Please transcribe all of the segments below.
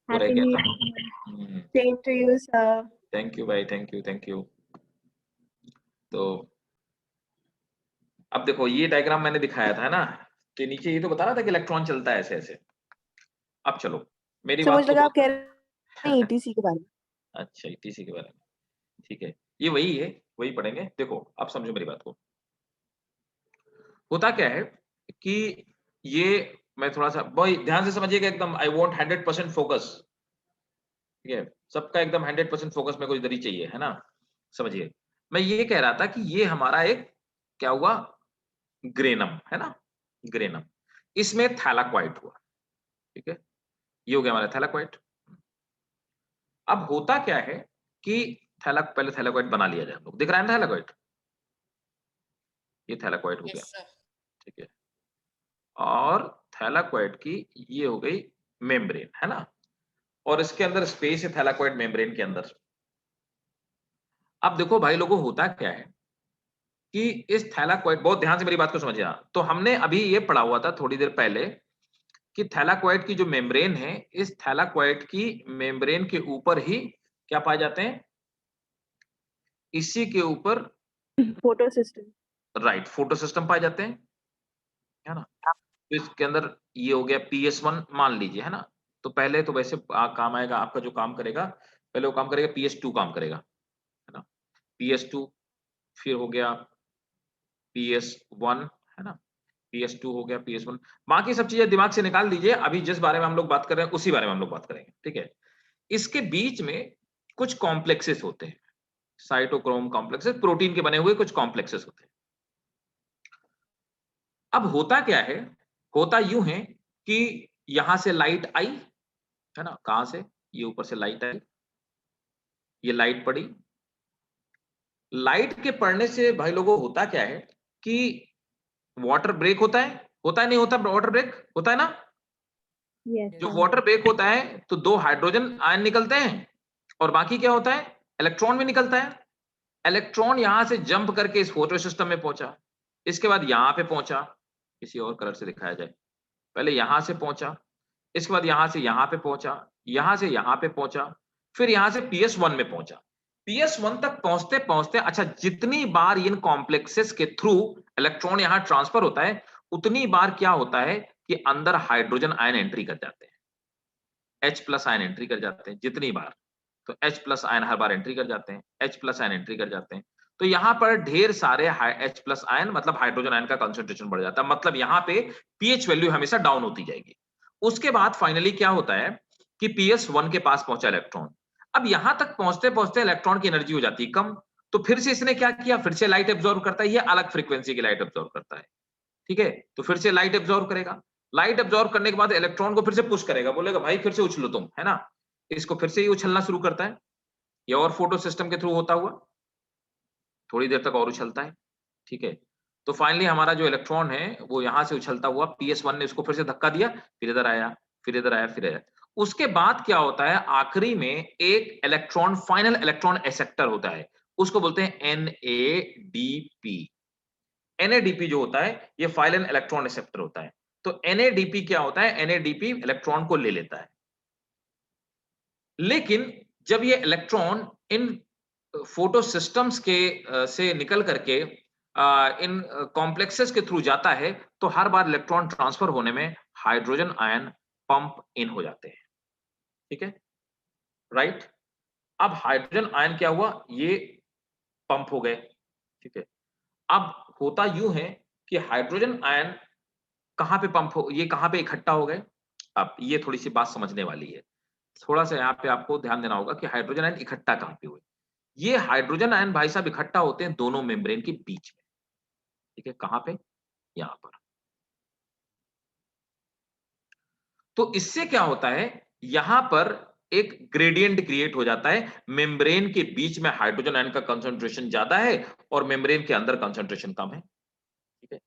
तो रह Happy गया New था। Year. Same to you, sir. Thank you भाई, थैंक यू, थैंक यू। तो अब देखो ये डायग्राम मैंने दिखाया था ना, कि नीचे ये तो बता रहा था कि इलेक्ट्रॉन चलता है ऐसे ऐसे। अब चलो मेरी So बात मुझे को लगा आप कह रहे हैं ETC के बारे में। अच्छा ईटीसी के बारे में, ठीक है, ये वही है, वही पढ़ेंगे। देखो अब समझो मेरी बात को। होता क्या है कि ये, मैं थोड़ा सा भाई ध्यान से समझिएगा एकदम, आई वांट 100% फोकस, ठीक है, सबका एकदम 100% फोकस मेरे को इधर ही चाहिए, है ना। समझिए, मैं ये कह रहा था कि ये हमारा एक क्या हुआ, ग्रेनम, है ना, ग्रेनम, इसमें थैलाक्वाइट हुआ, ठीक है, ये हो गया हमारा थैलाक्वाइट। अब होता क्या है कि पहले थैलाक्वाइट बना लिया जाए, हम लोग दिख रहा है ना थैलाक्वाइट, ये थैलाक्वाइट हो गया, यस सर। ठीक है, और थैलाक्वाइट की ये हो गई मेम्ब्रेन, है ना, और इसके अंदर स्पेस है थैलाक्वाइट मेम्ब्रेन के अंदर। अब देखो भाई लोगों, होता क्या है कि इस थैलाक्वाइट, बहुत ध्यान से मेरी बात को समझिए, तो हमने अभी ये पढ़ा हुआ था थोड़ी देर पहले कि थैलाक्वाइट की जो मेम्ब्रेन है, इस थैलाक्वाइट की मेम्ब्रेन के ऊपर ही क्या पाए जाते हैं, इसी के ऊपर Photo system. Right photo system पाए जाते हैं, है ना। तो इसके अंदर ये हो गया PS1 मान लीजिए, है ना। तो पहले तो वैसे काम आएगा, आपका जो काम करेगा पहले वो काम करेगा PS2 काम करेगा, है ना, PS2, फिर हो गया PS1, है ना, PS2 हो गया, PS1, बाकी सब चीजें दिमाग से निकाल दीजिए, अभी जिस बारे में हम लोग बात कर रहे हैं उसी बारे में हम लोग बात करेंगे, ठीक है। इसके बीच में कुछ कॉम्प्लेक्सेस होते हैं, साइटोक्रोम कॉम्प्लेक्सेस, प्रोटीन के बने हुए कुछ कॉम्प्लेक्सेस होते हैं। अब होता क्या है, होता यूं है कि यहां से लाइट आई, है ना, कहां से, ये ऊपर से लाइट आई, ये लाइट पड़ी, लाइट के पड़ने से भाई लोगों होता क्या है कि वाटर ब्रेक होता है नहीं होता, वाटर ब्रेक होता है ना। Yes, जो sir. वाटर ब्रेक होता है तो 2 हाइड्रोजन आयन निकलते हैं और बाकी क्या होता है, इलेक्ट्रॉन भी निकलता है। इलेक्ट्रॉन यहां से जंप करके इस फोटो सिस्टम में पहुंचा, इसके बाद यहां पे पहुंचा, किसी और कलर से दिखाया जाए, पहले यहां से पहुंचा, इसके बाद यहां से यहां पे पहुंचा, यहां से यहां पे पहुंचा, फिर यहां से PS1 में पहुंचा। PS1 तक पहुंचते पहुंचते, अच्छा, जितनी बार इन कॉम्प्लेक्सेस के थ्रू इलेक्ट्रॉन यहां ट्रांसफर होता है, उतनी बार क्या होता है कि अंदर हाइड्रोजन आयन एंट्री कर जाते हैं, H+ आयन एंट्री कर जाते हैं जितनी बार, तो H+ आयन हर बार एंट्री कर जाते हैं, H+ आयन एंट्री कर जाते हैं। तो यहां पर ढेर सारे H+ आयन, मतलब हाइड्रोजन आयन का कंसंट्रेशन बढ़ जाता है, मतलब यहां पे पीएच वैल्यू हमेशा डाउन होती जाएगी। उसके बाद फाइनली क्या होता है कि PS1 के पास पहुंचा इलेक्ट्रॉन। अब यहां तक पहुंचते पहुंचते इलेक्ट्रॉन की एनर्जी हो जाती है कम, तो फिर से इसने क्या किया, फिर से लाइट एब्जॉर्ब करता है, ये अलग फ्रीक्वेंसी की लाइट एब्जॉर्ब करता है, ठीक है, तो फिर से लाइट एब्जॉर्ब करेगा, लाइट एब्जॉर्ब करने के बाद इलेक्ट्रॉन को फिर से पुश करेगा, बोलेगा भाई फिर से उछलो तुम, है ना, इसको फिर से ही उछलना शुरू करता है, ये और फोटो सिस्टम के थ्रू होता हुआ थोड़ी देर तक और उछलता है, ठीक है। तो फाइनली हमारा जो इलेक्ट्रॉन है वो यहां से उछलता हुआ PS1 ने इसको फिर से धक्का दिया, फिर इधर आया, फिर इधर आया, फिर आया। उसके बाद क्या होता है, आखिरी में एक इलेक्ट्रॉन, फाइनल इलेक्ट्रॉन एक्सेप्टर होता है, उसको बोलते हैं NADP। NADP जो होता है ये फाइनल इलेक्ट्रॉन एक्सेप्टर होता है। तो NADP क्या होता है, NADP इलेक्ट्रॉन को ले लेता है, लेकिन जब ये इलेक्ट्रॉन इन फोटो सिस्टम्स के से निकल करके इन कॉम्प्लेक्सेस के थ्रू जाता है, तो हर बार इलेक्ट्रॉन ट्रांसफर होने में हाइड्रोजन आयन पंप इन हो जाते हैं, ठीक है, राइट। अब हाइड्रोजन आयन क्या हुआ, ये पंप हो गए, ठीक है। अब होता यूं है कि हाइड्रोजन आयन कहां पे पंप हो, ये कहां पे इकट्ठा हो गए। अब ये थोड़ी सी बात समझने वाली है, थोड़ा सा यहाँ पे आपको ध्यान देना होगा कि हाइड्रोजन आयन इकट्ठा कहां पे हुए। ये हाइड्रोजन आयन भाई साहब इकट्ठा होते हैं दोनों मेम्ब्रेन के बीच में, ठीक है, कहां पे, यहां पर। तो इससे क्या होता है, यहां पर एक ग्रेडियंट क्रिएट हो जाता है, मेम्ब्रेन के बीच में हाइड्रोजन आयन का कंसंट्रेशन ज्यादा है और मेम्ब्रेन के अंदर कंसंट्रेशन कम है, ठीक है।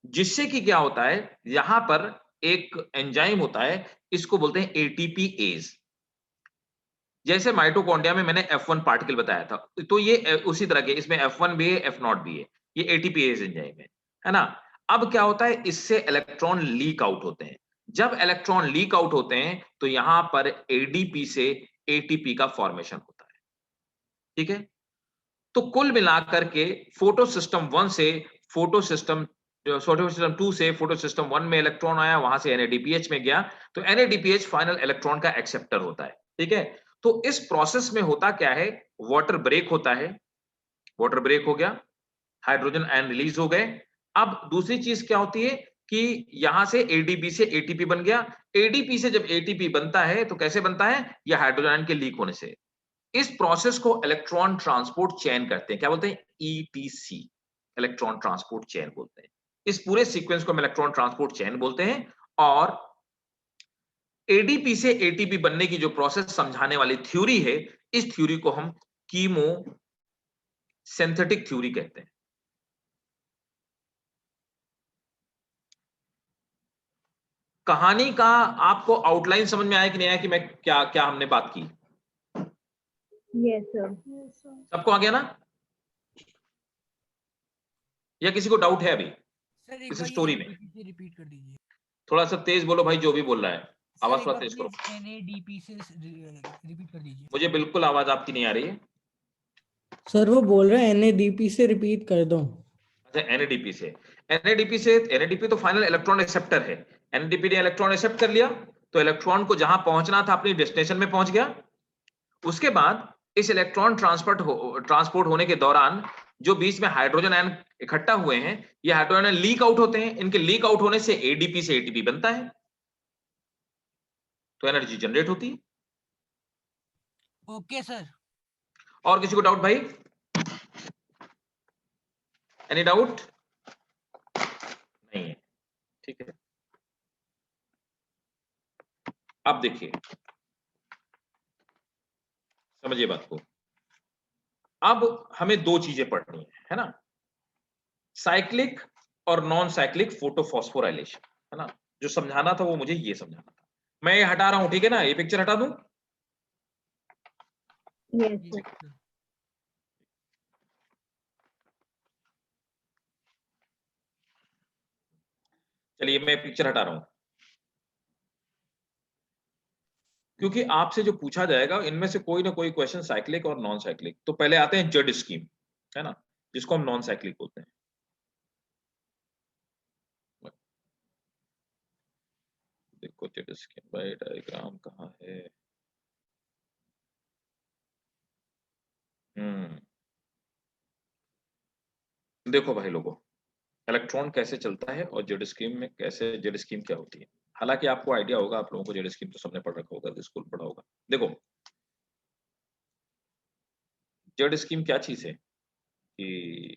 जिससे कि क्या होता है, यहां पर एक एंजाइम होता है, इसको बोलते हैं ATPase। जैसे माइटोकॉन्ड्रिया में मैंने F1 पार्टिकल बताया था, तो ये उसी तरह के, इसमें F1 भी है, F0 भी है, ये ATPase एंजाइम है ना। अब क्या होता है, इससे इलेक्ट्रॉन लीक आउट होते हैं। जब इलेक्ट्रॉन लीक आउट होते हैं तो यहां पर एडीपी से एटीपी का फॉर्मेशन होता है, ठीक है। तो कुल मिलाकर के फोटो सिस्टम 1 से फोटो सिस्टम 2 से फोटो सिस्टम 1 में इलेक्ट्रॉन आया, वहां से NADPH में गया, तो NADPH फाइनल इलेक्ट्रॉन का एक्सेप्टर होता है, ठीक है। तो इस प्रोसेस में होता क्या है, वाटर ब्रेक होता है, वाटर ब्रेक हो गया, हाइड्रोजन आयन रिलीज हो गए। अब दूसरी चीज क्या होती है कि यहां से एडीपी से एटीपी बन गया। एडीपी से जब एटीपी बनता है तो कैसे बनता है, यह हाइड्रोजन आयन के लीक होने से। इस प्रोसेस को इलेक्ट्रॉन ट्रांसपोर्ट चेन कहते हैं। क्या बोलते हैं, ईटीसी, इलेक्ट्रॉन ट्रांसपोर्ट चेन बोलते हैं। इस पूरे सीक्वेंस को हम इलेक्ट्रॉन ट्रांसपोर्ट चेन बोलते हैं। और एडीपी से एटीपी बनने की जो प्रोसेस समझाने वाली थ्योरी है, इस थ्योरी को हम कीमो सिंथेटिक थ्योरी कहते हैं। कहानी का आपको आउटलाइन समझ में आया कि नहीं आया कि मैं क्या क्या हमने बात की? Yes, sir. सबको आ गया ना, या किसी को डाउट है अभी सर एक इस बार स्टोरी में? रिपीट कर दीजिए। थोड़ा सा तेज बोलो भाई, जो भी बोल रहा है, सर आवाज एक थोड़ा बार तेज करो। प्लीज NADP से रिपीट कर दीजिए। मुझे बिल्कुल आवाज आपकी नहीं आ रही है। सर वो बोल रहे हैं NADP से रिपीट कर दो। अच्छा, NADP से, NADP तो फाइनल इलेक्ट्रॉन एक्सेप्टर है। NADP ने इलेक्ट्रॉन एक्सेप्ट कर लिया, तो इलेक्ट्रॉन को जहां पहुंचना था अपनी डेस्टिनेशन में पहुंच गया। उसके बाद इस इलेक्ट्रॉन ट्रांसपोर्ट होने के दौरान जो बीच में हाइड्रोजन आयन इकट्ठा हुए हैं, ये हाइड्रोजन आयन लीक आउट होते हैं। इनके लीक आउट होने से एडीपी से एटीपी बनता है, तो एनर्जी जनरेट होती है। Okay sir. और किसी को डाउट भाई? Any doubt? नहीं है, ठीक है। अब देखिए, समझिए बात को। अब हमें दो चीजें पढ़नी है ना, साइक्लिक और नॉन साइक्लिक फोटोफॉस्फोराइलेशन, है ना। जो समझाना था वो मुझे ये समझाना था। मैं ये हटा रहा हूं, ठीक है ना, ये पिक्चर हटा दूं। Yes, sir. चलिए मैं पिक्चर हटा रहा हूं, क्योंकि आपसे जो पूछा जाएगा इनमें से कोई ना कोई क्वेश्चन साइक्लिक और नॉन साइक्लिक। तो पहले आते हैं जेड स्कीम, है ना, जिसको हम नॉन साइक्लिक बोलते हैं। देखो जेड स्कीम भाई, डायग्राम कहाँ है? देखो भाई लोगों, इलेक्ट्रॉन कैसे चलता है और जेड स्कीम में कैसे, जेड स्कीम क्या होती है। हालांकि आपको आइडिया होगा, आप लोगों को जेड स्कीम तो सबने पढ़ रखा होगा, स्कूल पढ़ा होगा। देखो जेड स्कीम क्या चीज है कि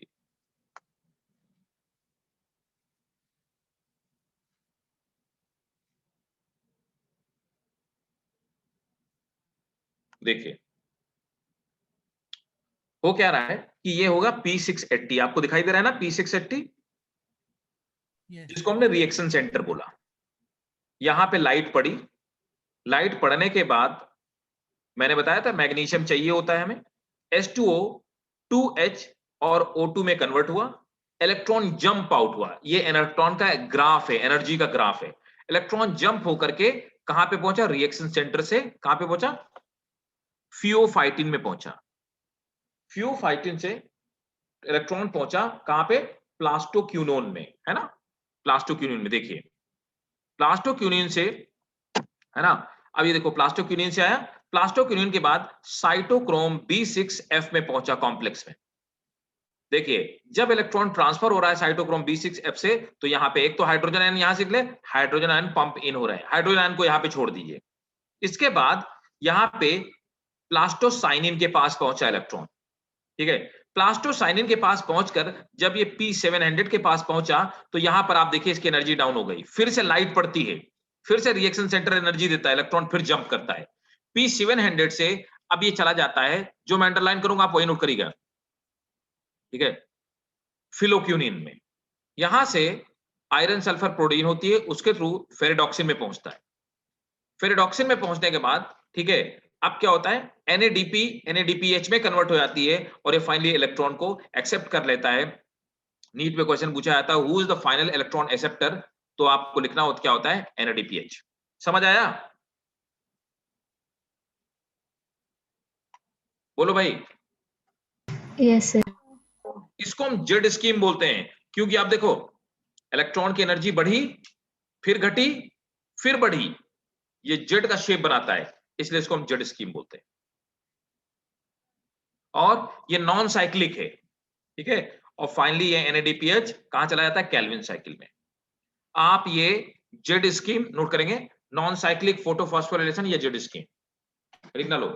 देखिए, हो क्या रहा है कि ये होगा P680, आपको दिखाई दे रहा है ना P680, जिसको हमने रिएक्शन सेंटर बोला। यहां पे लाइट पड़ी, लाइट पड़ने के बाद मैंने बताया था मैग्नीशियम चाहिए होता है हमें, H2O 2H और O2 में कन्वर्ट हुआ, इलेक्ट्रॉन जंप आउट हुआ। ये इलेक्ट्रॉन का ग्राफ है, एनर्जी का ग्राफ है। इलेक्ट्रॉन जंप होकर के कहां पे पहुंचा, रिएक्शन सेंटर से कहां पे पहुंचा, फियोफाइटिन में पहुंचा। फियोफाइटिन से इलेक्ट्रॉन पहुंचा कहां पे, प्लास्टोक्यूनोन में, है ना। प्लास्टोक्यूनिन में देखिए, प्लास्टोक्यूनिन से, है ना। अब ये देखो प्लास्टोक्यूनिन से आया, प्लास्टोक्यूनिन के बाद साइटोक्रोम B6F में पहुंचा कॉम्प्लेक्स में। देखिए जब इलेक्ट्रॉन ट्रांसफर हो रहा है साइटोक्रोम B6F से, तो यहां पे एक तो हाइड्रोजन आयन यहां से निकले, हाइड्रोजन आयन पंप इन हो रहे हैं, हाइड्रोजन आयन को यहां पे छोड़ दीजिए। इसके बाद यहां पे प्लास्टोसाइनिन के पास पहुंचा इलेक्ट्रॉन, ठीक है। प्लास्टोसाइनिन के पास पहुंचकर जब ये P700 के पास पहुंचा, तो यहां पर आप देखिए इसकी एनर्जी डाउन हो गई, फिर से लाइट पड़ती है, फिर से रिएक्शन सेंटर एनर्जी देता है, इलेक्ट्रॉन फिर जंप करता है P700 से। अब ये चला जाता है, जो मैं अंडरलाइन करूंगा आप वही नोट करिएगा, ठीक है, फिलोक्यूनिन में। यहां से आयरन सल्फर प्रोटीन होती है, उसके थ्रू फेरिडॉक्सिन में पहुंचता है। फेरिडॉक्सिन में पहुंचने के बाद, ठीक है, अब क्या होता है, NADP NADPH में कन्वर्ट हो जाती है और ये फाइनली इलेक्ट्रॉन को एक्सेप्ट कर लेता है। नीट में क्वेश्चन पूछा जाता है who is the final electron acceptor, तो आपको लिखना होता क्या होता है NADPH। समझ आया? बोलो भाई। Yes, sir. इसको हम जेड स्कीम बोलते हैं, क्योंकि आप देखो इलेक्ट्रॉन की एनर्जी बढ़ी, फिर घटी, फिर बढ़ी, ये जेड का शेप बनाता है, इसलिए इसको हम जेड स्कीम बोलते हैं। और ये नॉन साइक्लिक है, ठीक है। और फाइनली ये NADPH कहां चला जाता है? केल्विन साइकिल में। आप ये जेड स्कीम नोट करेंगे, नॉन साइक्लिक फोटोफॉस्फोराइलेशन या जेड स्कीम, लिखना लो।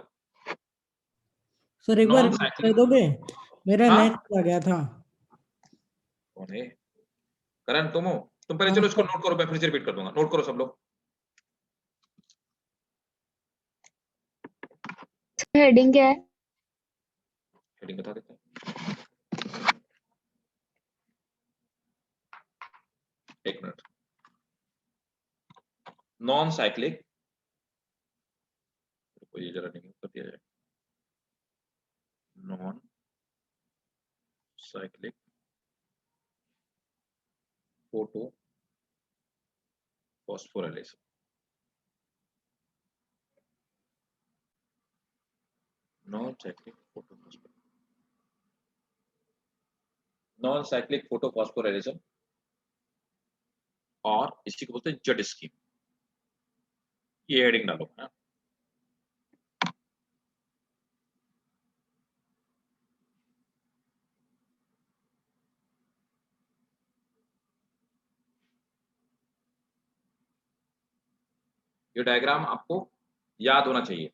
सर एक बार नॉन repeat कर साइक्लिक। दोगे? मेरा हाँ? नेट आ गया था। कौन है? करण तुम हो? तुम पहले हाँ चलो इसको सर। नोट करो, मैं फिर से रिपीट कर दूंगा। नोट करो सब लोग। हेडिंग क्या है? हेडिंग बता देते हैं। एक मिनट। नॉन साइक्लिक, ये जरा नहीं कर दिया जाए। Non cyclic photo phosphorylation. Non cyclic photophosphorylation और इसी को बोलते हैं जेड स्कीम। ये हेडिंग डालो है। ये डायग्राम आपको याद होना चाहिए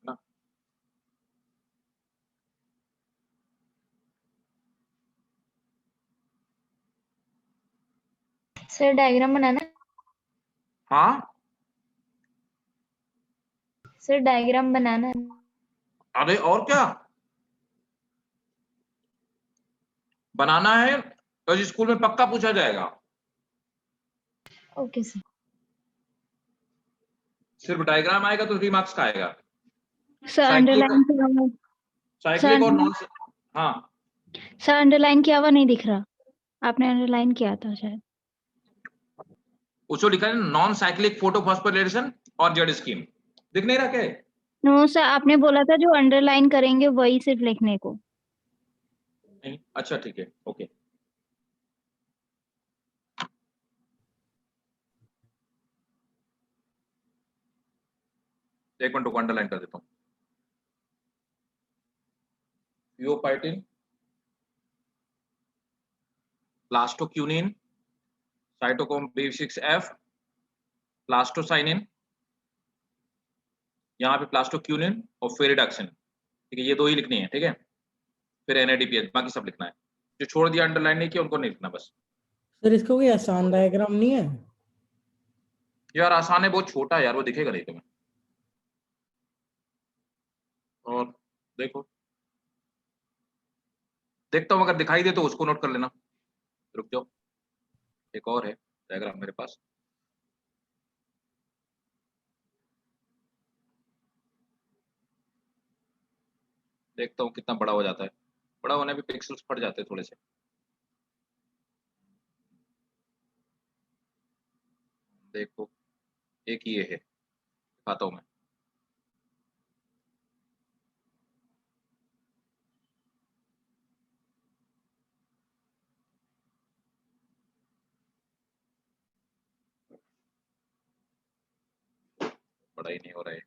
ना। सर डायग्राम बनाना है? हाँ, सर डायग्राम बनाना है? अरे और क्या बनाना है, तो इस स्कूल में पक्का पूछा जाएगा। Okay sir. सिर्फ डायग्राम आएगा तो 3 मार्क्स का आएगा। सर साइक्लिक, अंडरलाइन किया हुआ। साइक्लिक और नॉन। हाँ, सर अंडरलाइन किया हुआ नहीं दिख रहा, आपने अंडरलाइन किया था शायद। उसको लिखा है नॉन साइक्लिक फोटोफॉस्फोराइलेशन और जेड स्कीम। दिख नहीं रहा क्या? नो सर, आपने बोला था जो अंडरलाइन करेंगे वही सिर्फ लिखने को। नहीं, अच्छा ठीक है, ओके। एक मिनट को अंडरलाइन कर देता हूँ। थियोपाइटिन, प्लास्टोक्यूनिन, साइटोक्रोम B6F, प्लास्टोसाइनिन, यहाँ पे प्लास्टोक्यूनिन और फेरिडक्सिन, ठीक है, ये 2 ही लिखनी है, ठीक है। फिर NADPH, बाकी सब लिखना है। जो छोड़ दिया अंडरलाइन नहीं किया उनको नहीं लिखना बस। सर इसका कोई आसान डायग्राम नहीं है? यार आसान है, बहुत छोटा है यार, वो दिखेगा नहीं तुम्हें। और देखो, देखता हूँ, अगर दिखाई दे तो उसको नोट कर लेना। रुक जाओ, एक और है डायग्राम मेरे पास। देखता हूँ कितना बड़ा हो जाता है। बड़ा होने पे पिक्सल्स फट जाते हैं थोड़े से। देखो, एक ये है, दिखाता हूँ मैं। बड़ा ही नहीं हो रहा है।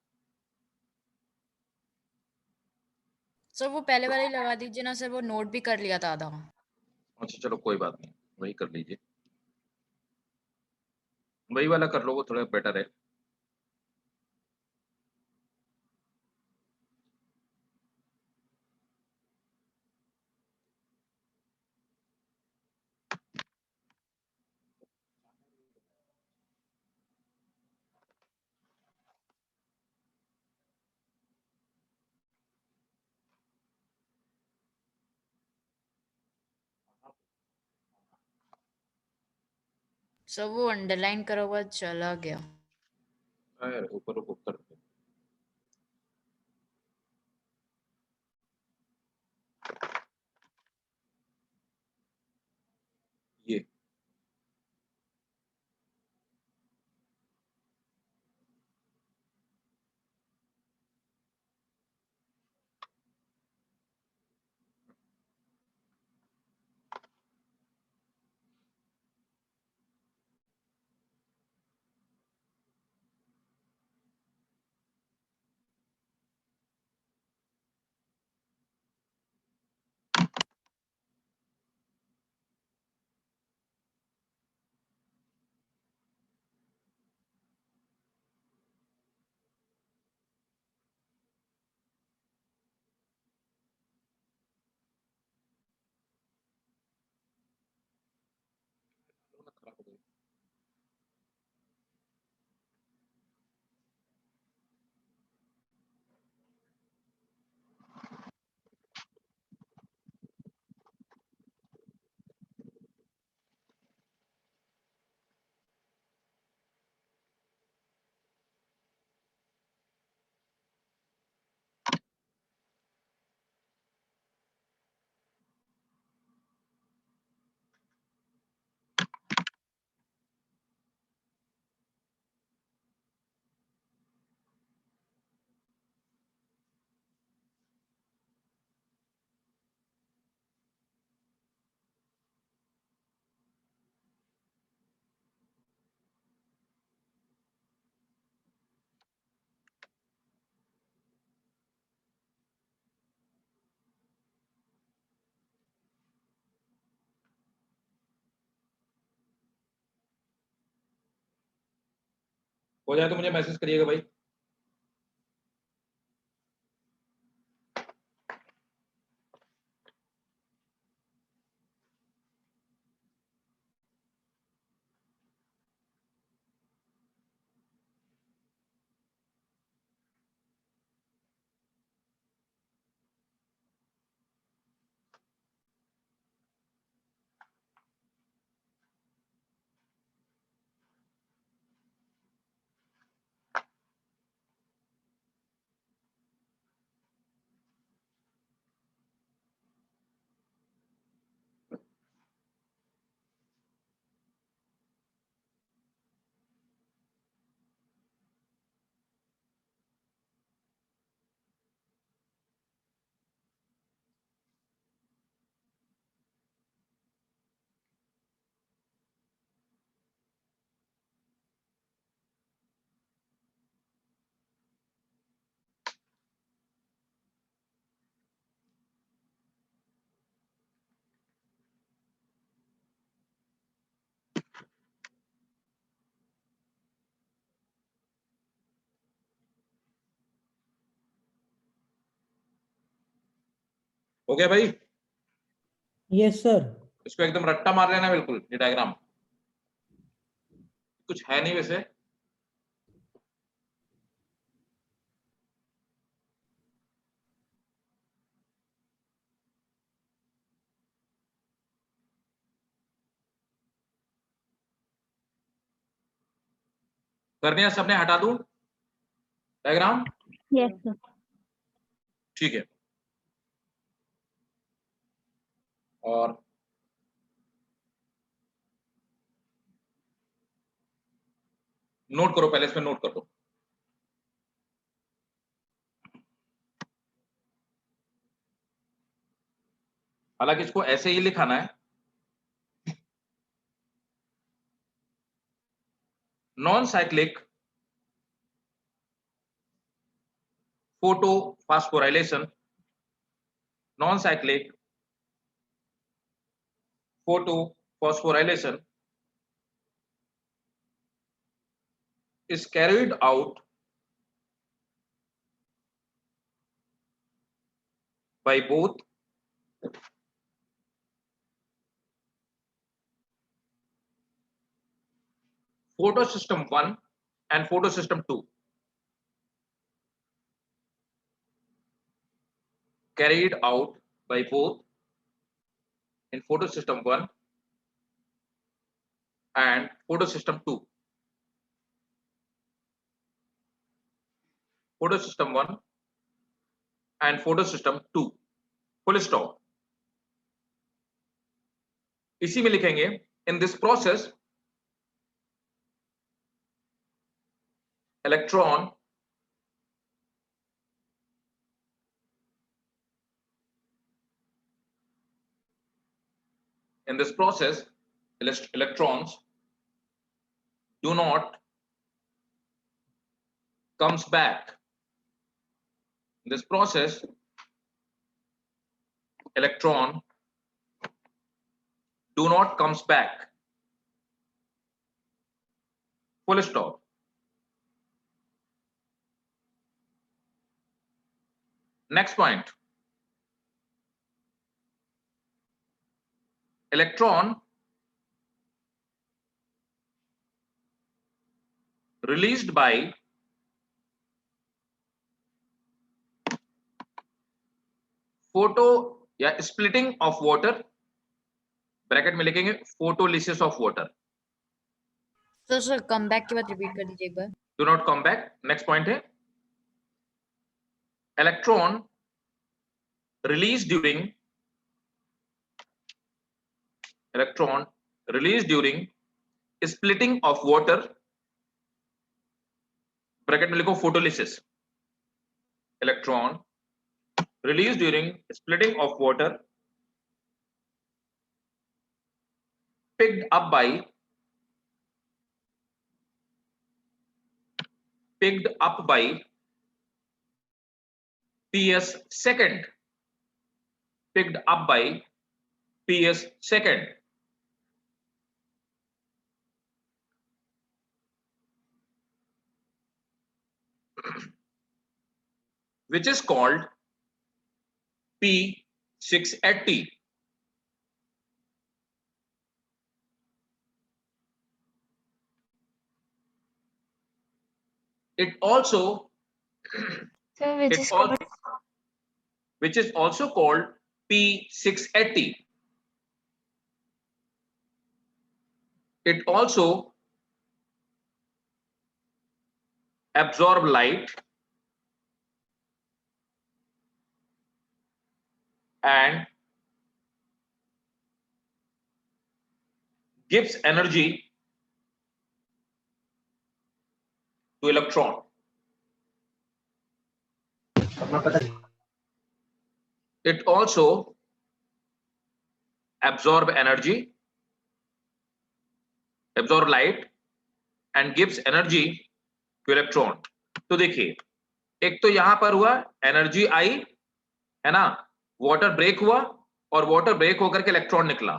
सर वो पहले वाले लगा दीजिए ना सर, वो नोट भी कर लिया था आधा। अच्छा चलो कोई बात नहीं, वही कर लीजिए, वही वाला कर लो, वो थोड़ा बेटर है। सर वो अंडरलाइन करा हुआ चला गया। यार ऊपर ऊपर ये हो जाए तो मुझे मैसेज करिएगा भाई। हो गया भाई? Yes sir. इसको एकदम रट्टा मार लेना बिल्कुल, ये डायग्राम कुछ है नहीं वैसे। करने सबने हटा दूं डायग्राम? Yes sir. ठीक है। और नोट करो, पहले इसमें नोट कर दो। हालांकि इसको ऐसे ही लिखाना है। Non cyclic photophosphorylation, non-cyclic photophosphorylation is carried out by both photosystem 1 and photosystem 2. Carried out by both in photosystem 1 and photosystem 2. Photosystem 1 and photosystem 2. Full stop. इसी में लिखेंगे in this process electron electrons do not comes back. In this process electron do not comes back. Full stop. Next point. Electron released by photo या splitting of water, bracket में लिखेंगे photolysis of water. Sir come back के बाद repeat कर दीजिए एक बार। Do not come back. Next point है electron released during splitting of water, bracket में लिखो photolysis. Electron released during splitting of water picked up by PS second. Picked up by PS second. which is called P680. It also Sir, which it is also called which is also called P680. It also absorb light and gives energy to electron. It also absorb energy, absorb light and gives energy to electron. तो देखिए, एक तो यहां पर हुआ energy आई, है ना, water break हुआ और वाटर ब्रेक होकर के इलेक्ट्रॉन निकला,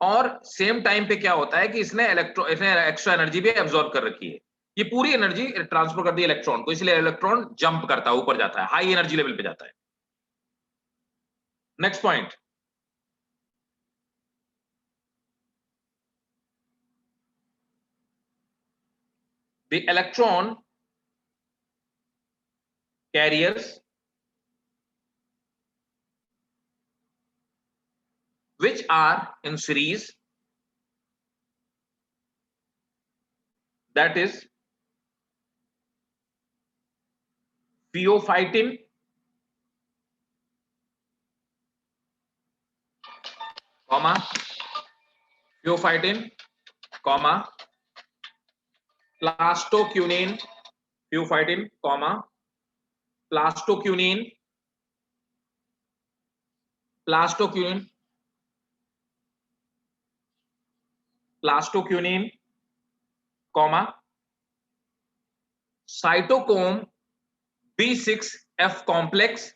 और सेम टाइम पे क्या होता है कि इसने एक्स्ट्रा एनर्जी भी एब्जॉर्ब कर रखी है। ये पूरी एनर्जी ट्रांसफर कर दी इलेक्ट्रॉन को, इसलिए इलेक्ट्रॉन जंप करता है, ऊपर जाता है, हाई एनर्जी लेवल पे जाता है। Next point, the electron carriers which are in series, that is pheophytin, comma pheophytin, comma plastoquinine, pheophytin, comma plastoquinine, plastoquinine, plastoquinine, comma cytochrome B6F complex,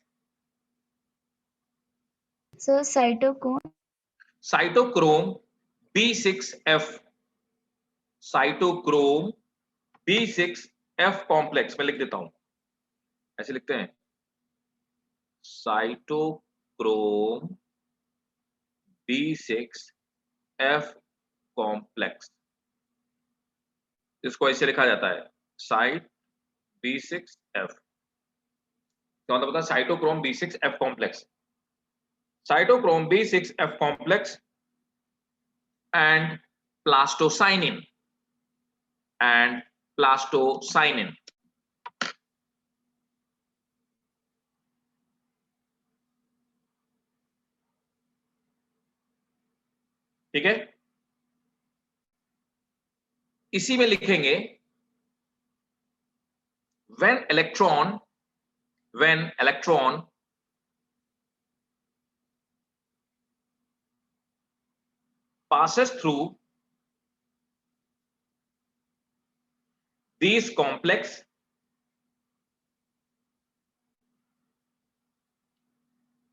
Sir, cytochrome. cytochrome B6F, cytochrome B6F complex, मैं लिख देता हूं, ऐसे लिखते हैं, cytochrome B6F complex, इसको ऐसे लिखा जाता है, साइट B6F, तो मतलब पता है cytochrome B6F complex, cytochrome B6F complex and plastocyanin, and plastocyanin. ठीक है, इसी में लिखेंगे when electron passes through these complex,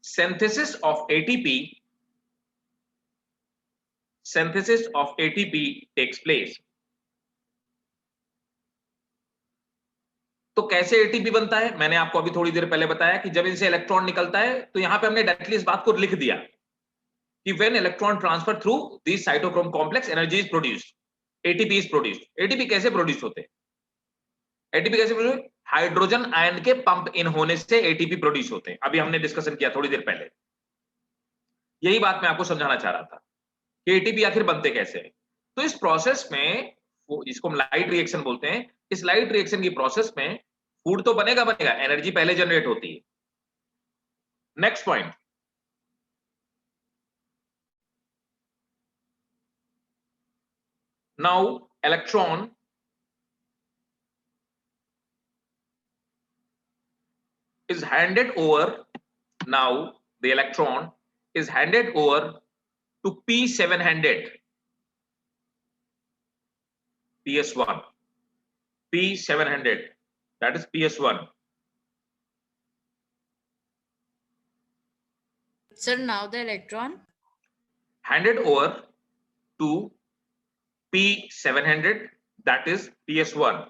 synthesis of ATP takes place. तो कैसे एटीपी बनता है, मैंने आपको अभी थोड़ी देर पहले बताया कि जब इनसे इलेक्ट्रॉन निकलता है, तो यहां पे हमने डायरेक्टली इस बात को लिख दिया कि when electron transfer through this cytochrome complex, energy is produced, ATP is produced. ATP कैसे प्रोड्यूस होते हैं, एटीपी कैसे प्रोड्यूस, हाइड्रोजन आयन के पंप इन होने से एटीपी प्रोड्यूस होते हैं, अभी हमने डिस्कशन किया थोड़ी देर पहले, यही बात मैं आपको समझाना चाह रहा था कि एटीपी आखिर बनते कैसे हैं। तो इस प्रोसेस में, जिसको हम लाइट रिएक्शन बोलते हैं, इस लाइट रिएक्शन की प्रोसेस में फूड तो बनेगा, एनर्जी पहले जनरेट होती है। Next point, now electron is handed over, now the electron is handed over to P700, PS1, P700, that is PS1. Sir, now the electron handed over to P700, that is PS1.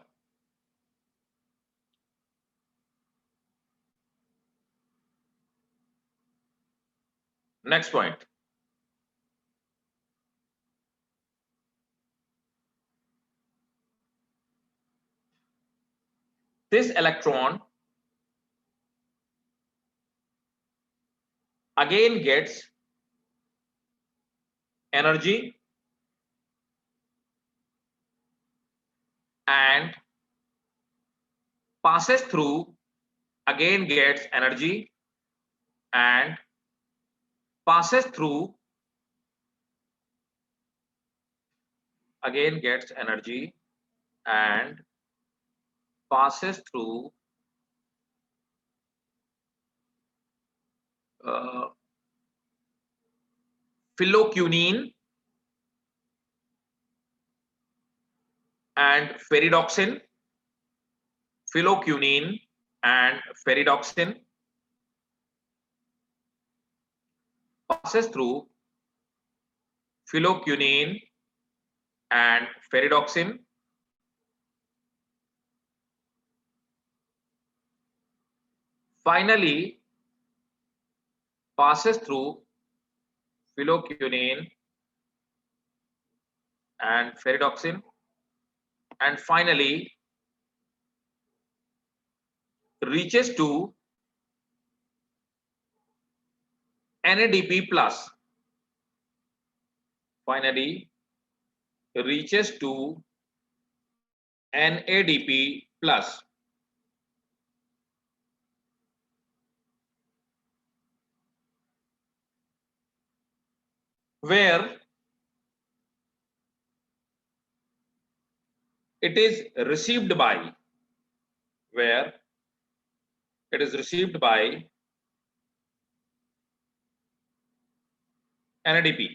Next point, this electron again gets energy and passes through, again gets energy and passes through, again gets energy and passes through phylloquinine and ferredoxin, phylloquinine and ferredoxin, passes through phylloquinine and ferredoxin, finally passes through phylloquinine and ferredoxin, and finally reaches to NADP plus, finally reaches to NADP plus. Where it is received by, where it is received by NADP.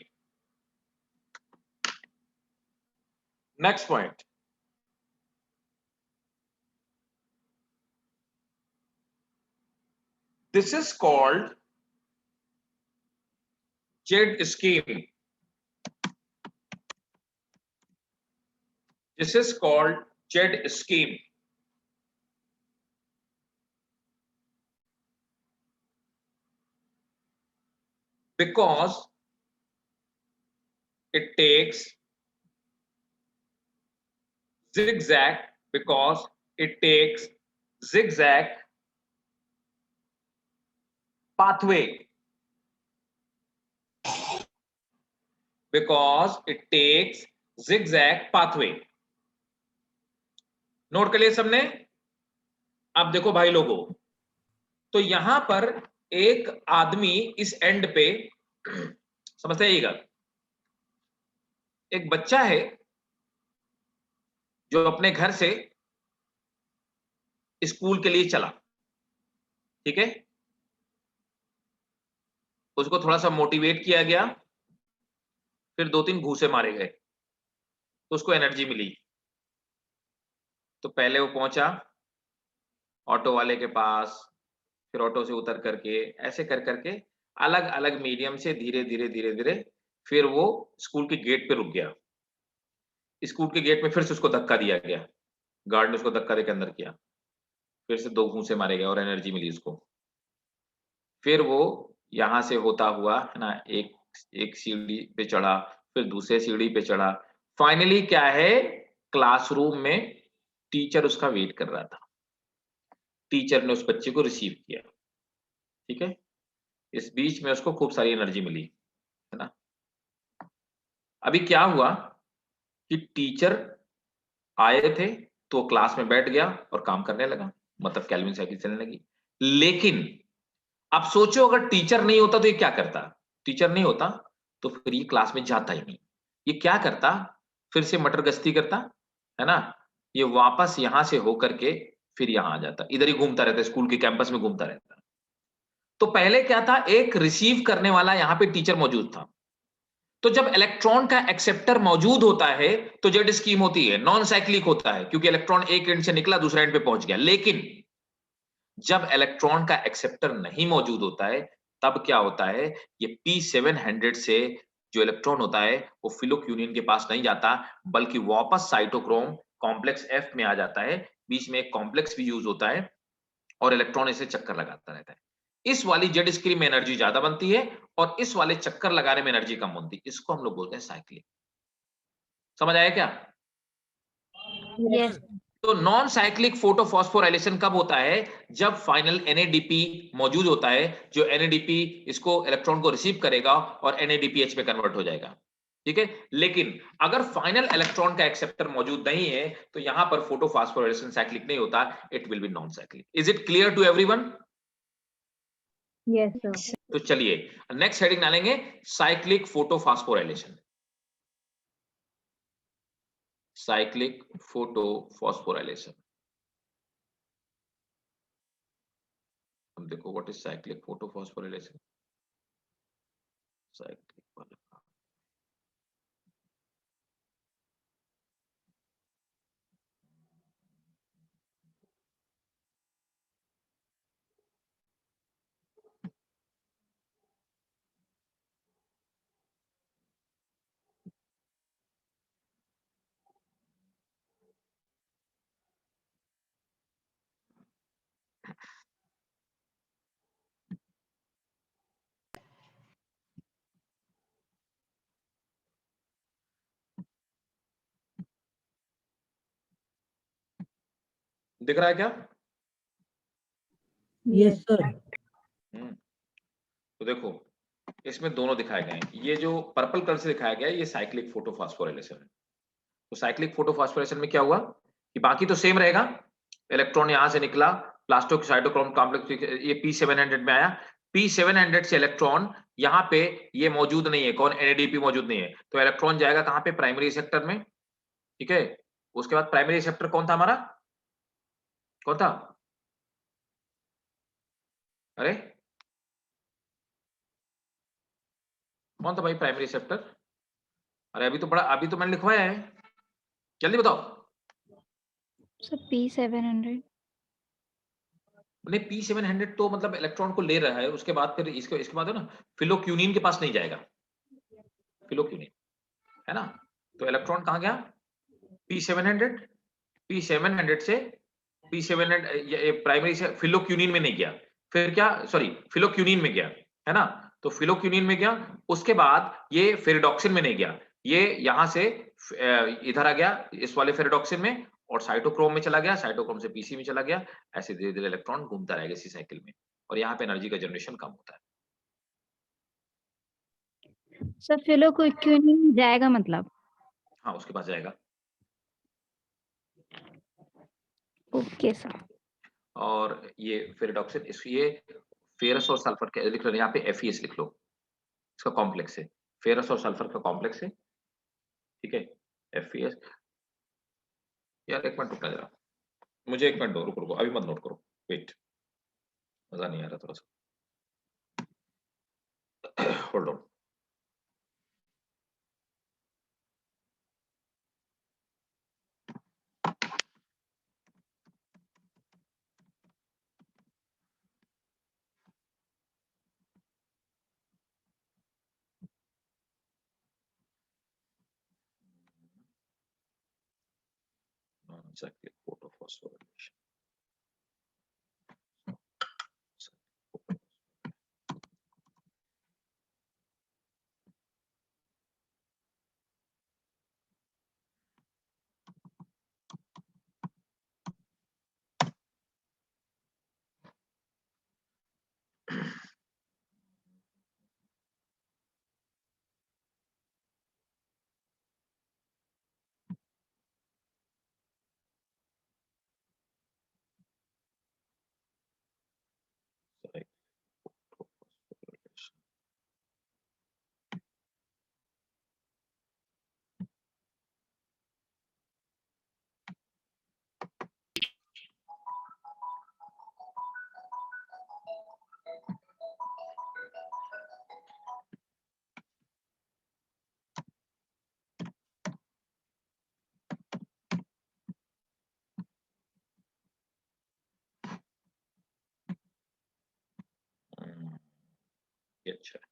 Next point, this is called JED scheme. This is called JED scheme. Because it takes zigzag, because it takes zigzag pathway, because it takes zigzag pathway. Note कर लिए सबने? अब देखो भाई लोगों, तो यहां पर एक आदमी इस एंड पे, समझते आइएगा, एक बच्चा है जो अपने घर से स्कूल के लिए चला, ठीक है, उसको थोड़ा सा मोटिवेट किया गया, फिर 2-3 घूंसे मारे गए तो उसको एनर्जी मिली। तो पहले वो पहुंचा ऑटो वाले के पास, फिर ऑटो से उतर करके ऐसे कर करके अलग अलग मीडियम से धीरे धीरे धीरे धीरे फिर वो स्कूल के गेट पे रुक गया। स्कूल के गेट में फिर से उसको धक्का दिया गया, गार्ड ने उसको धक्का देकर अंदर किया, फिर से 2 घूंसे मारे गए और एनर्जी मिली उसको। फिर वो यहां से होता हुआ है ना, एक सीढ़ी पे चढ़ा, फिर दूसरे सीढ़ी पे चढ़ा, फाइनली क्या है, क्लासरूम में टीचर उसका वेट कर रहा था। टीचर ने उस बच्चे को रिसीव किया, ठीक है। इस बीच में उसको खूब सारी एनर्जी मिली, है ना। अभी क्या हुआ कि टीचर आए थे तो क्लास में बैठ गया और काम करने लगा, मतलब केल्विन साइकिल चलने लगी। लेकिन अब सोचो अगर टीचर नहीं होता तो ये क्या करता? टीचर नहीं होता तो फिर ये क्लास में जाता ही नहीं। ये क्या करता? फिर से मटर गश्ती करता, है ना। ये वापस यहां से होकर के फिर यहां आ जाता, इधर ही घूमता रहता, स्कूल के कैंपस में घूमता रहता। तो पहले क्या था, एक रिसीव करने वाला यहां पे टीचर मौजूद था। तो जब इलेक्ट्रॉन का एक्सेप्टर मौजूद होता है तो जेड स्कीम होती है, नॉन साइक्लिक होता है, क्योंकि इलेक्ट्रॉन एक एंड से निकला दूसरे एंड पे पहुंच गया। लेकिन जब इलेक्ट्रॉन का एक्सेप्टर नहीं मौजूद होता है तब क्या होता है, ये P700 से जो इलेक्ट्रॉन होता है वो फिलोक्यूनिन के पास नहीं जाता, बल्कि वापस साइटोक्रोम कॉम्प्लेक्स F में आ जाता है। बीच में एक कॉम्प्लेक्स भी यूज होता है और इलेक्ट्रॉन इसे चक्कर लगाता रहता है। इस वाली जेड स्क्रीन में एनर्जी ज्यादा बनती है और इस वाले चक्कर लगाने में एनर्जी कम बनती है। इसको हम लोग बोलते हैं साइक्लिक। समझ आया क्या? Yes. तो नॉन साइक्लिक फोटोफॉस्फोराइलेशन कब होता है? जब फाइनल NADP मौजूद होता है, जो NADP इसको इलेक्ट्रॉन को रिसीव करेगा और NADPH में कन्वर्ट हो जाएगा। ठीक है, लेकिन अगर फाइनल इलेक्ट्रॉन का एक्सेप्टर मौजूद नहीं है तो यहां पर फोटोफॉस्फोराइलेशन साइक्लिक नहीं होता, it will be non cyclic. Is it clear to everyone? Yes, sir. तो चलिए नेक्स्ट हेडिंग डालेंगे, साइक्लिक फोटोफॉस्फोराइलेशन। Cyclic photophosphorylation. अब देखो what is cyclic photophosphorylation. Cyclic दिख रहा है क्या? Yes sir. तो देखो इसमें दोनों दिखाए गए हैं। ये जो पर्पल कलर से दिखाया गया है ये साइक्लिक फोटोफॉस्फोराइलेशन है। तो साइक्लिक फोटोफॉस्फोराइलेशन में क्या हुआ कि बाकी तो सेम रहेगा, इलेक्ट्रॉन यहां से निकला, प्लास्टो साइटोक्रोम कॉम्प्लेक्स ये P700 में आया, P700 से इलेक्ट्रॉन यहाँ पे ये मौजूद नहीं है, कौन? NADP मौजूद नहीं है, तो इलेक्ट्रॉन जाएगा कहां पे? प्राइमरी रिसेप्टर में। ठीक है, उसके बाद प्राइमरी रिसेप्टर कौन था हमारा? कौन था? अरे कौन था भाई प्राइमरी रिसेप्टर? अरे अभी तो मैंने लिखवाया है, जल्दी बताओ। So P700. नहीं, P700 तो मतलब इलेक्ट्रॉन को ले रहा है, उसके बाद फिर इसके बाद है ना फिलोक्यूनिन के पास नहीं जाएगा, फिलोक्यूनिन है ना। तो इलेक्ट्रॉन कहां गया? P700, P700 से P700 प्राइमरी से फिलोक्यूनिन में नहीं गया, फिर क्या? सॉरी, फिलोक्यूनिन में गया है ना। तो फिलोक्यूनिन में गया, उसके बाद ये फेरिडॉक्सिन में नहीं गया, ये यहां से इधर आ गया इस वाले फेरिडॉक्सिन में और साइटोक्रोम में चला गया, साइटोक्रोम से PC में चला गया। ऐसे धीरे धीरे इलेक्ट्रॉन घूमता रहेगा इसी साइकिल में और यहाँ पे एनर्जी का जनरेशन कम होता है। So फिलो को क्यों नहीं जाएगा मतलब? हाँ, उसके पास जाएगा। Okay, sir. और ये फेरिडॉक्सिन ये फेरस और सल्फर के लिख लो, यहाँ पे FeS लिख लो, इसका कॉम्प्लेक्स है, फेरस और सल्फर का कॉम्प्लेक्स है। ठीक है, FeS। यार एक मिनट रुकना जरा, मुझे एक मिनट दो, रुको रुको, अभी मत नोट करो, वेट, मजा नहीं आ रहा थोड़ा सा, होल्ड ऑन। Non-cyclic photophosphorylation. ये अच्छा है,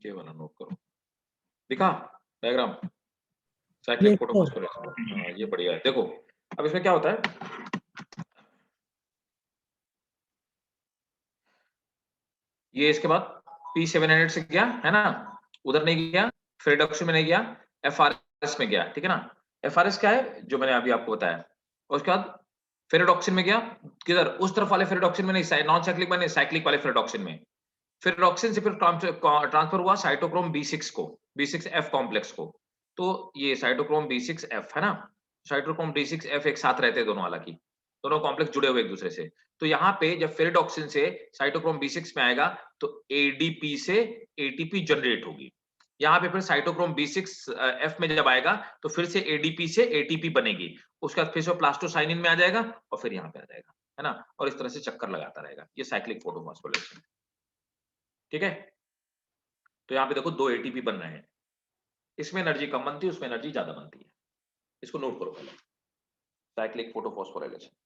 ये वाला नोट करो, दिखा diagram cyclic Yes, sir. Photophosphorylation. हाँ, ये बढ़िया है। देखो अब इसमें क्या होता है, ये इसके बाद P700 से गया है ना, उधर नहीं गया, फिर रिडक्शन में नहीं गया, FRS में गया, ठीक है ना। FRS क्या है जो मैंने अभी आपको बताया, और उसके बाद फेरेडॉक्सिन में गया, किधर, उस तरफ वाले फेरेडॉक्सिन में नहीं, नॉन साइक्लिक में नहीं, साइक्लिक वाले फेरेडॉक्सिन में। फेरेडॉक्सिन से फिर ट्रांसफर हुआ साइटोक्रोम B6 को, B6F कॉम्प्लेक्स को। तो ये साइटोक्रोम B6F है ना, साइटोक्रोम B6F एक साथ रहते हैं दोनों, हालांकि दोनों कॉम्प्लेक्स जुड़े हुए एक दूसरे से। तो यहाँ पे जब फेरेडॉक्सिन से साइटोक्रोम B6 में आएगा तो ADP से ATP जनरेट होगी। यहाँ पे फिर साइटोक्रोम B6F में जब आएगा तो फिर से ADP से ATP बनेगी, उसके बाद फिर से प्लास्टोसाइनिन में आ जाएगा और फिर यहाँ पे आ जाएगा, है ना, और इस तरह से चक्कर लगाता रहेगा। ये साइक्लिक फोटोफॉस्फोरिलेशन, ठीक है। तो यहाँ पे देखो 2 ATP बन रहे हैं, इसमें एनर्जी कम बनती है, उसमें एनर्जी ज्यादा बनती है। इसको नोट करो पहले, साइक्लिक फोटोफॉस्फोराइलेशन।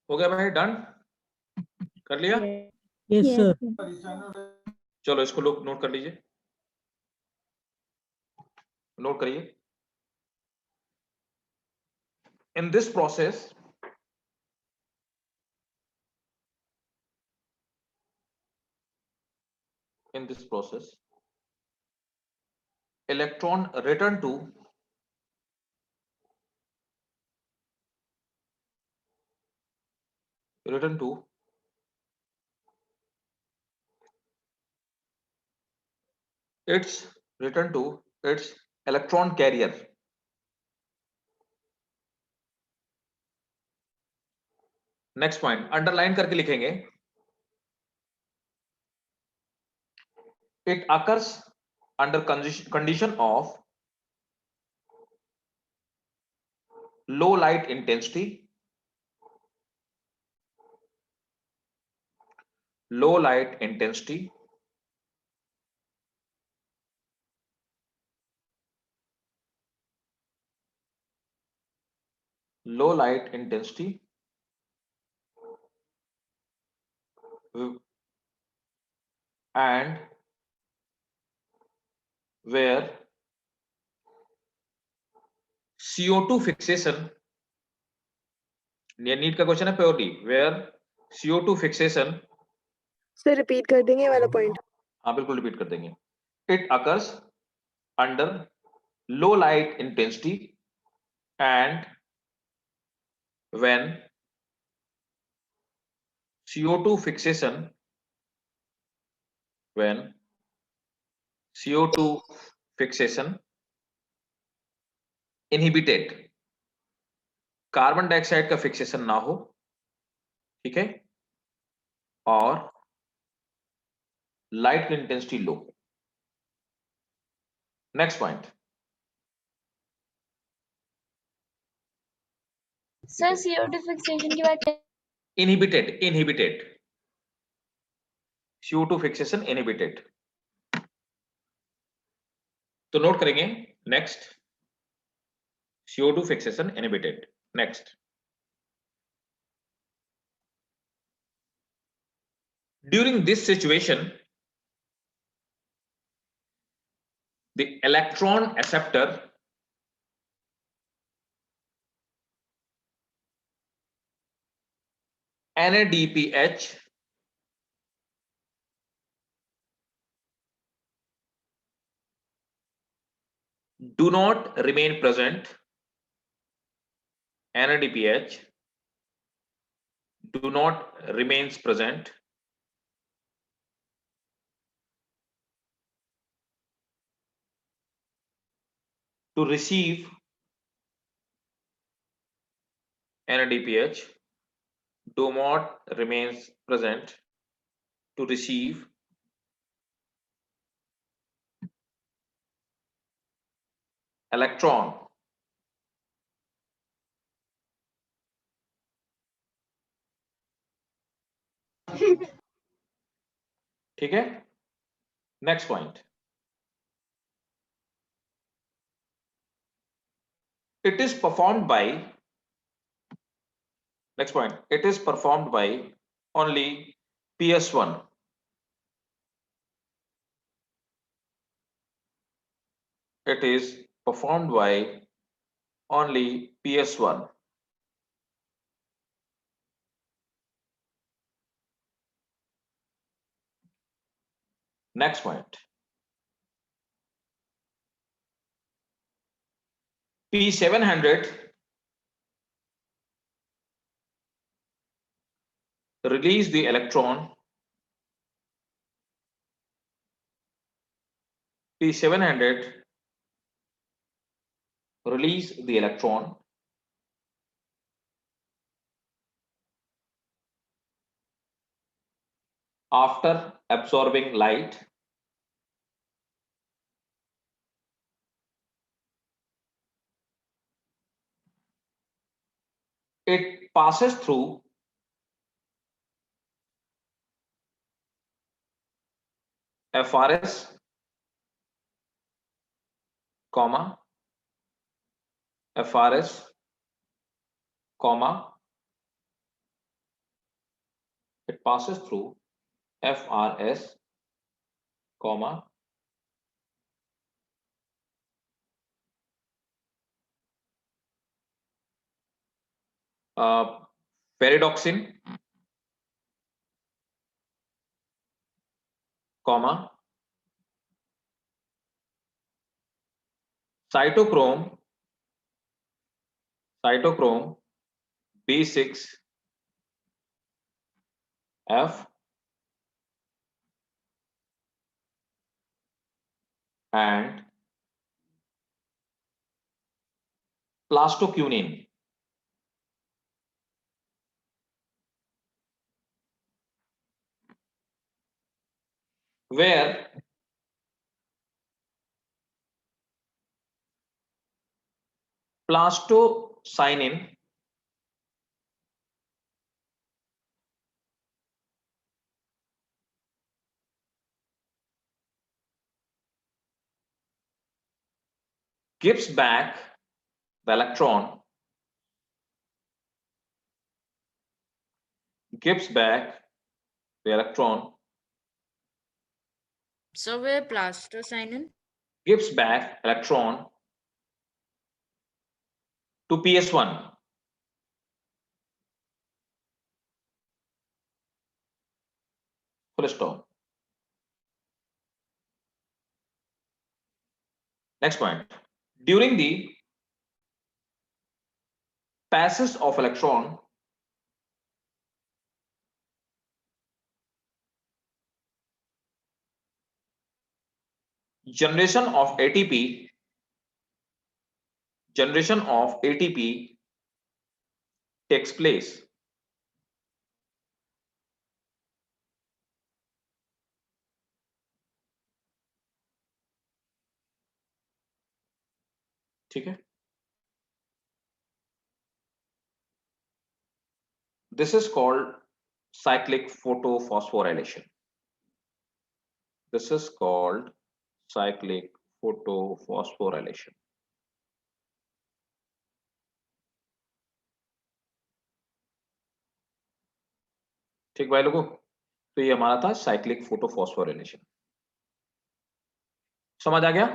हो गया भाई, डन कर लिया। Yes Yes, sir. sir. चलो इसको लोग नोट कर लीजिए, नोट करिए। In this process electron return to its electron carrier. Next point underline करके लिखेंगे, it occurs under condition of low light intensity, low light intensity, and where CO2 fixation, ये NEET का क्वेश्चन है purely, where CO2 fixation, sir repeat कर देंगे ये वाला point? हाँ बिल्कुल रिपीट कर देंगे। It occurs under low light intensity and when CO2 fixation, when CO2 fixation inhibited, carbon dioxide का फिक्सेशन ना हो, ठीक है, और लाइट की intensity low. Next point, sir CO2 fixation की बात इनहिबिटेड CO2 फिक्सेशन इनहिबिटेड। तो नोट करेंगे next, CO2 fixation inhibited. Next, during this situation the electron acceptor NADPH do not remain present, NADPH do not remains present to receive, NADPH do not remains present to receive electron ठीक है। Next point, it is performed by, next point, it is performed by only PS1, it is performed by only PS1. Next point, P700 release the electron, P700 release the electron after absorbing light it passes through FRS, comma, FRS, comma, it passes through FRS, comma pyridoxine, comma cytochrome B6F and plastoquinine. Where plastocyanin gives back the electron, So where plastocyanin? gives back electron to PS1. Full stop. Next point. During the passage of electron, generation of ATP takes place. ठीक है? This is called cyclic photophosphorylation. ठीक भाई लोगों, तो ये हमारा था cyclic photophosphorylation. समझ आ गया?